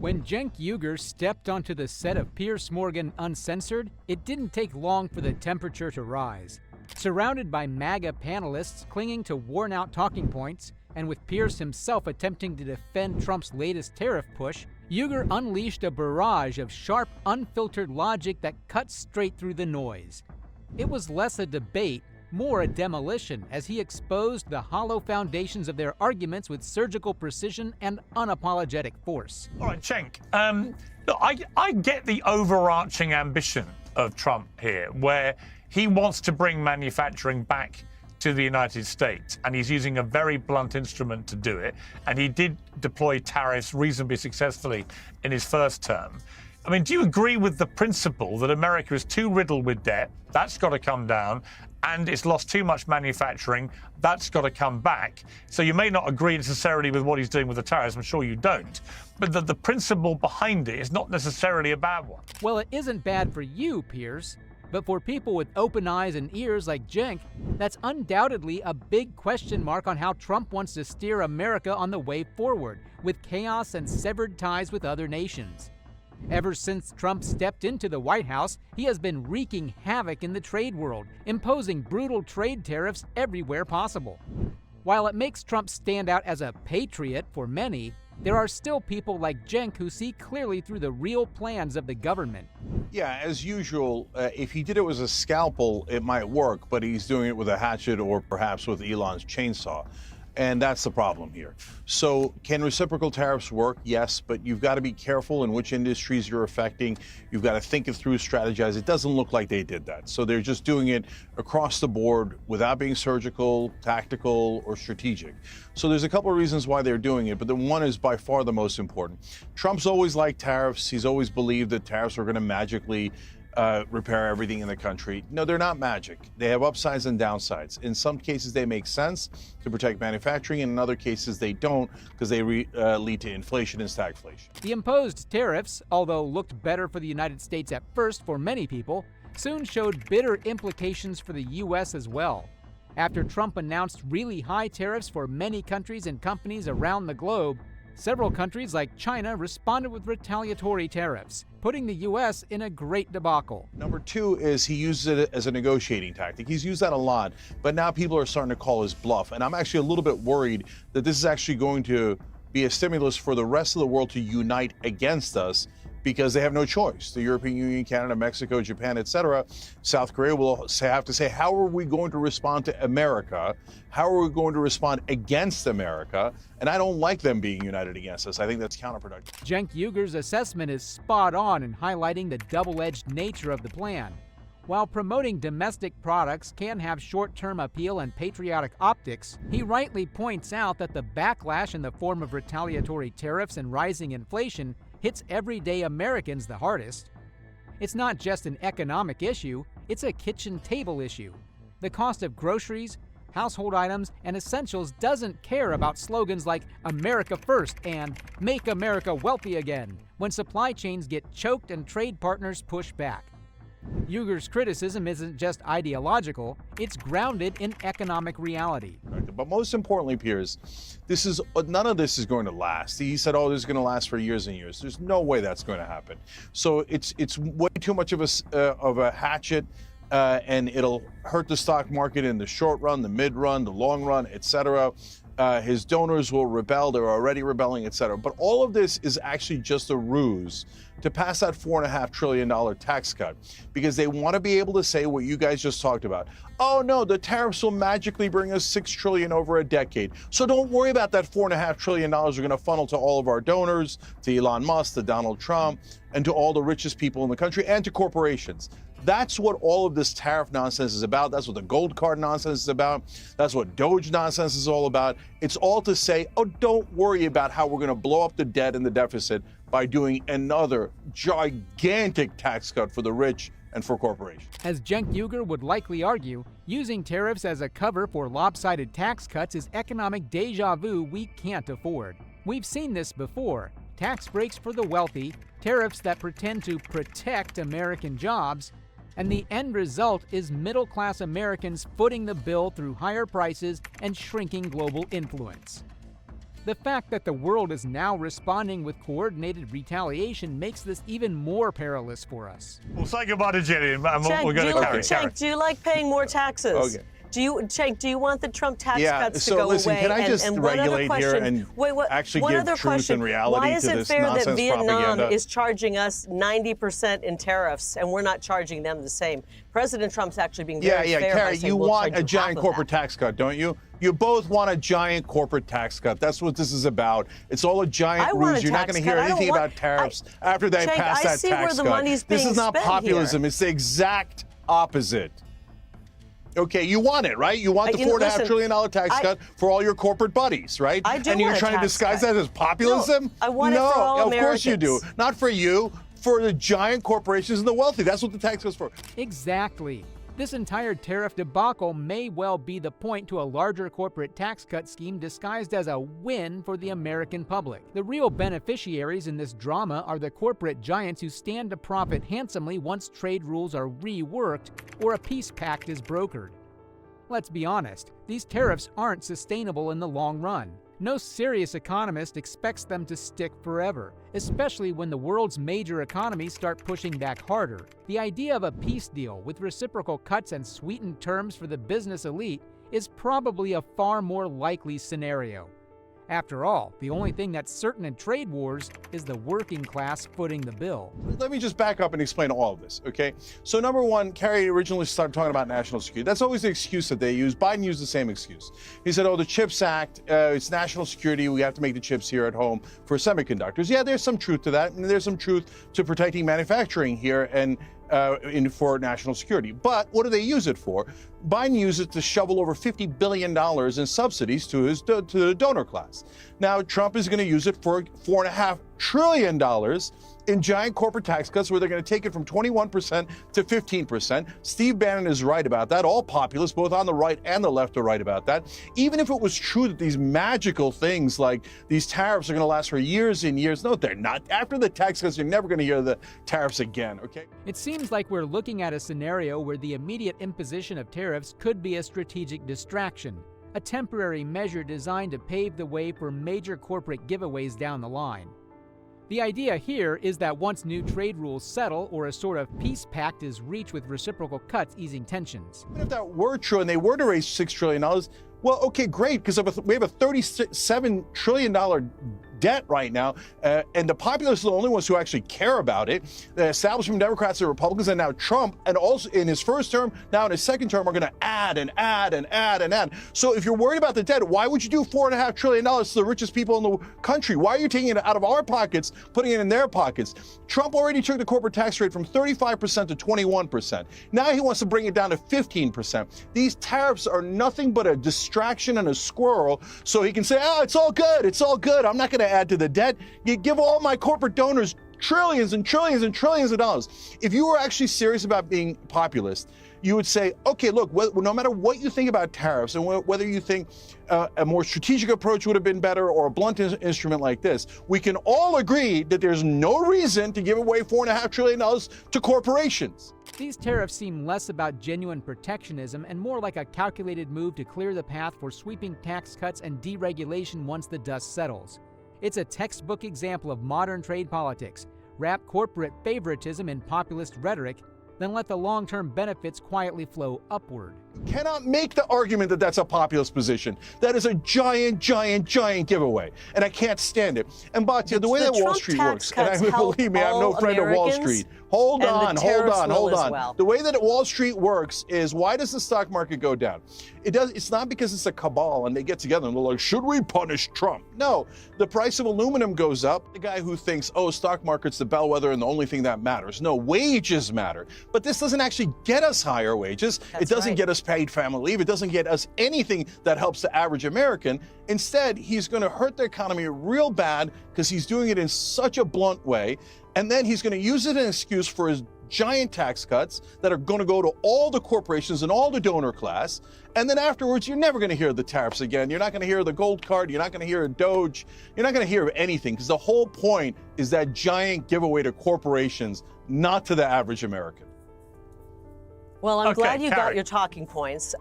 When Cenk Uygur stepped onto the set of Piers Morgan Uncensored, it didn't take long for the temperature to rise. Surrounded by MAGA panelists clinging to worn-out talking points, and with Piers himself attempting to defend Trump's latest tariff push, Uygur unleashed a barrage of sharp, unfiltered logic that cut straight through the noise. It was less a debate, more a demolition, as he exposed the hollow foundations of their arguments with surgical precision and unapologetic force. All right, Cenk, look, I get the overarching ambition of Trump here, where he wants to bring manufacturing back to the United States, and he's using a very blunt instrument to do it, and he did deploy tariffs reasonably successfully in his first term. I mean, do you agree with the principle that America is too riddled with debt, that's got to come down, and it's lost too much manufacturing, that's got to come back? So you may not agree necessarily with what he's doing with the tariffs, I'm sure you don't, but the principle behind it is not necessarily a bad one. Well, it isn't bad for you, Piers, but for people with open eyes and ears like Cenk, that's undoubtedly a big question mark on how Trump wants to steer America on the way forward, with chaos and severed ties with other nations. Ever since Trump stepped into the White House, he has been wreaking havoc in the trade world, imposing brutal trade tariffs everywhere possible. While it makes Trump stand out as a patriot for many, there are still people like Cenk who see clearly through the real plans of the government. Yeah, as usual, if he did it with a scalpel, it might work, but he's doing it with a hatchet or perhaps with Elon's chainsaw. And that's the problem here. So can reciprocal tariffs work? Yes, but you've got to be careful in which industries you're affecting. You've got to think it through, strategize. It doesn't look like they did that. So they're just doing it across the board without being surgical, tactical, or strategic. So there's a couple of reasons why they're doing it, but the one is by far the most important. Trump's always liked tariffs. He's always believed that tariffs are going to magically repair everything in the country. No, they're not magic. They have upsides and downsides. In some cases, they make sense to protect manufacturing, and in other cases, they don't, because they lead to inflation and stagflation. The imposed tariffs, although looked better for the United States at first for many people, soon showed bitter implications for the U.S. as well. After Trump announced really high tariffs for many countries and companies around the globe, several countries like China responded with retaliatory tariffs, putting the U.S. in a great debacle. Number two is he uses it as a negotiating tactic. He's used that a lot, but now people are starting to call his bluff. And I'm actually a little bit worried that this is actually going to be a stimulus for the rest of the world to unite against us, because they have no choice. The European Union, Canada, Mexico, Japan, etc. South Korea will have to say, how are we going to respond to America? How are we going to respond against America? And I don't like them being united against us. I think that's counterproductive. Cenk Uygur's assessment is spot on in highlighting the double-edged nature of the plan. While promoting domestic products can have short-term appeal and patriotic optics, he rightly points out that the backlash in the form of retaliatory tariffs and rising inflation hits everyday Americans the hardest. It's not just an economic issue, it's a kitchen table issue. The cost of groceries, household items, and essentials doesn't care about slogans like America First and Make America Wealthy Again when supply chains get choked and trade partners push back. Uygur's criticism isn't just ideological, it's grounded in economic reality. But most importantly, Piers, none of this is going to last. He said, oh, this is going to last for years and years. There's no way that's going to happen. So it's way too much of a hatchet, and it'll hurt the stock market in the short run, the mid run, the long run, etc. His donors will rebel. They're already rebelling, etc. But all of this is actually just a ruse to pass that $4.5 trillion tax cut, because they want to be able to say what you guys just talked about. Oh, no, the tariffs will magically bring us $6 trillion over a decade. So don't worry about that $4.5 trillion we're going to funnel to all of our donors, to Elon Musk, to Donald Trump, and to all the richest people in the country, and to corporations. That's what all of this tariff nonsense is about. That's what the gold card nonsense is about. That's what Doge nonsense is all about. It's all to say, oh, don't worry about how we're going to blow up the debt and the deficit by doing another gigantic tax cut for the rich and for corporations. As Cenk Uygur would likely argue, using tariffs as a cover for lopsided tax cuts is economic deja vu we can't afford. We've seen this before. Tax breaks for the wealthy, tariffs that pretend to protect American jobs, and the end result is middle-class Americans footing the bill through higher prices and shrinking global influence. The fact that the world is now responding with coordinated retaliation makes this even more perilous for us. We'll say goodbye to Jenny and Cenk, we're going to carry. Cenk, do you like paying more taxes? Okay. Cenk, do you want the Trump tax cuts to so go listen, away? can I just and one other regulate here question, and actually one give other truth question. and reality Why to is it this fair that nonsense Vietnam propaganda? is charging us 90% in tariffs and we're not charging them the same? President Trump's actually being very fair by Carrie, saying you we'll want charge a giant half of corporate that. tax cut, don't you? You both want a giant corporate tax cut. That's what this is about. It's all a giant I want ruse. a You're not tax going to hear cut. I don't anything want- about tariffs after they Cenk, pass I that see tax where the cut. money's This being is not spent populism. here. It's the exact opposite. Okay, you want it, right? You want the $4.5 trillion tax cut for all your corporate buddies, right? I do and you're want a trying to tax disguise cut. that as populism? No, I want it for all of course you do. Americans. Not for you, for the giant corporations and the wealthy. That's what the tax cut's for. Exactly. This entire tariff debacle may well be the point to a larger corporate tax cut scheme disguised as a win for the American public. The real beneficiaries in this drama are the corporate giants who stand to profit handsomely once trade rules are reworked or a peace pact is brokered. Let's be honest, these tariffs aren't sustainable in the long run. No serious economist expects them to stick forever, especially when the world's major economies start pushing back harder. The idea of a peace deal with reciprocal cuts and sweetened terms for the business elite is probably a far more likely scenario. After all, the only thing that's certain in trade wars is the working class footing the bill. Let me just back up and explain all of this, okay? So number one, Kerry originally started talking about national security. That's always the excuse that they use. Biden used the same excuse. He said, oh, the CHIPS Act, it's national security. We have to make the chips here at home for semiconductors. Yeah, there's some truth to that. And there's some truth to protecting manufacturing here and for national security. But what do they use it for? Biden used it to shovel over $50 billion in subsidies to the donor class. Now, Trump is going to use it for $4.5 trillion in giant corporate tax cuts where they're going to take it from 21% to 15%. Steve Bannon is right about that. All populists, both on the right and the left, are right about that. Even if it was true that these magical things like these tariffs are going to last for years and years, no, they're not. After the tax cuts, you're never going to hear the tariffs again, okay? It seems like we're looking at a scenario where the immediate imposition of tariffs could be a strategic distraction, a temporary measure designed to pave the way for major corporate giveaways down the line. The idea here is that once new trade rules settle or a sort of peace pact is reached with reciprocal cuts easing tensions. Even if that were true and they were to raise $6 trillion, well, okay, great, because we have a $37 trillion debt right now, and the populists are the only ones who actually care about it. The establishment Democrats and Republicans, and now Trump, and also in his first term, now in his second term, are going to add and add and add and add. So if you're worried about the debt, why would you do $4.5 trillion to the richest people in the country? Why are you taking it out of our pockets, putting it in their pockets? Trump already took the corporate tax rate from 35% to 21%. Now he wants to bring it down to 15%. These tariffs are nothing but a distraction and a squirrel, so he can say, oh, it's all good, it's all good. I'm not going to add to the debt. You give all my corporate donors trillions and trillions and trillions of dollars. If you were actually serious about being populist, you would say, okay, look, no matter what you think about tariffs and whether you think a more strategic approach would have been better or a blunt instrument like this, we can all agree that there's no reason to give away $4.5 trillion to corporations. These tariffs seem less about genuine protectionism and more like a calculated move to clear the path for sweeping tax cuts and deregulation once the dust settles. It's a textbook example of modern trade politics. Wrap corporate favoritism in populist rhetoric, then let the long-term benefits quietly flow upward. You cannot make the argument that that's a populist position. That is a giant, giant, giant giveaway, and I can't stand it. And Batya, the way that Wall Street works, and I believe me, I have no friend at Wall Street. Hold on. Well. The way that Wall Street works is, why does the stock market go down? It's not because it's a cabal and they get together and they're like, should we punish Trump? No, the price of aluminum goes up. The guy who thinks, oh, stock market's the bellwether and the only thing that matters. No, wages matter. But this doesn't actually get us higher wages. It doesn't get us paid family leave. It doesn't get us anything that helps the average American. Instead, he's going to hurt the economy real bad because he's doing it in such a blunt way. And then he's going to use it as an excuse for his giant tax cuts that are going to go to all the corporations and all the donor class. And then afterwards, you're never going to hear the tariffs again. You're not going to hear the gold card. You're not going to hear a Doge. You're not going to hear anything, because the whole point is that giant giveaway to corporations, not to the average American. Well, I'm Okay, glad you got Carrie. your talking points.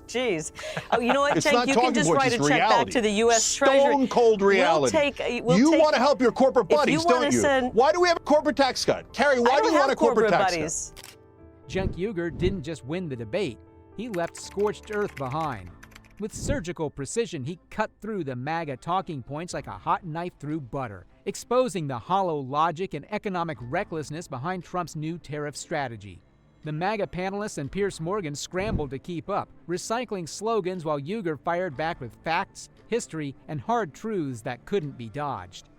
Jeez. Oh, you know what, It's Cenk? not You talking can just points, write a it's check back reality. to the U.S. Treasury. Stone cold reality. You want to help your corporate buddies, don't you? Why do we have a corporate tax cut? Carrie, why do you want a corporate tax buddies. cut? Cenk Uygur didn't just win the debate, he left scorched earth behind. With surgical precision, he cut through the MAGA talking points like a hot knife through butter, exposing the hollow logic and economic recklessness behind Trump's new tariff strategy. The MAGA panelists and Piers Morgan scrambled to keep up, recycling slogans while Uygur fired back with facts, history, and hard truths that couldn't be dodged.